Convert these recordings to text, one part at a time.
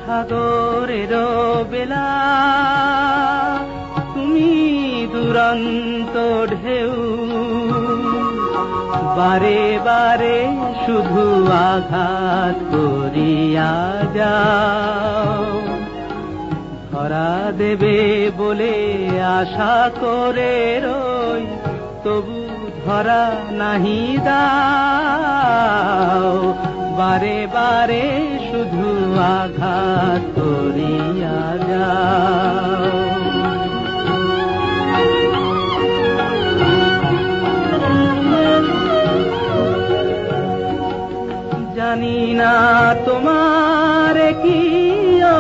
সাগরের বেলা তুমি দুরন্ত ঢেউ, বারে বারে শুধু আঘাত করিয়া যাও। ধরা দেবে বলে আশা করে রই, তবু ধরা নাহি দাও। বারে বারে শুধু আঘাত করিয়া যাও। জানি না তোমার কি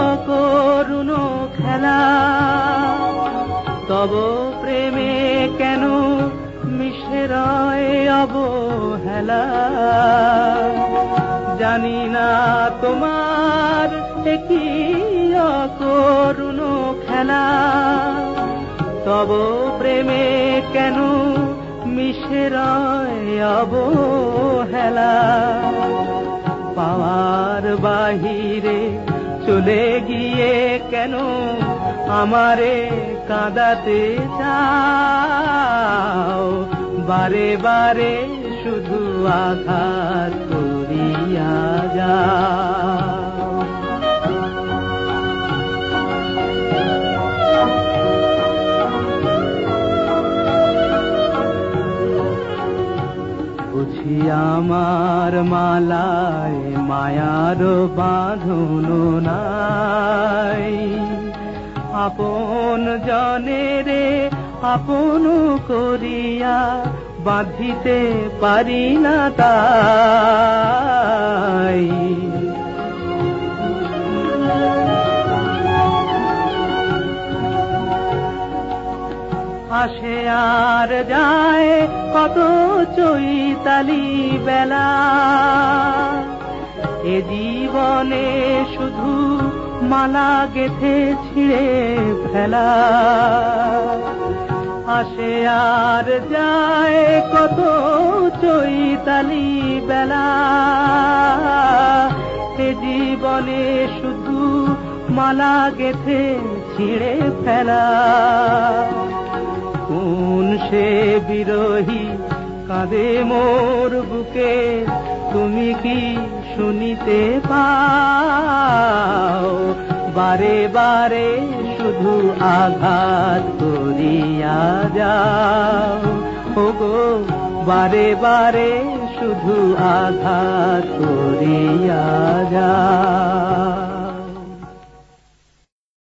অকরুণ খেলা, তব প্রেমে কেন মিশে রয় অবহেলা। জানি না তোমার কি অকরুণ খেলা, তব প্রেমে কেন মিশে রয় অবহেলা। পাওয়ার বাহিরে চলে গিয়ে কেন আমারে কাঁদাতে চাও। বারে বারে শুধু আঘাত করিয়া যাও। বুঝি আমার মালায় মায়ার বাঁধন নাই, আপন জনেরে আপন করিয়া বাঁধিতে পারি না তাই। আসে আর যায় কত চৈতালি বেলা, এ জীবনে শুধু মালা গেথে ছিঁড়ে ফেলা। আসে আর যায় কত চৈতালি বেলা, এ জীবনে শুধু মালা গেথে ছিঁড়ে ফেলা। কোন সে বিরহী কাঁদে মোর বুকে, তুমি কি শুনিতে পাও। বারে বারে শুধু আঘাত করিয়া যাও। ওগো বারে বারে শুধু আঘাত করিয়া যাও।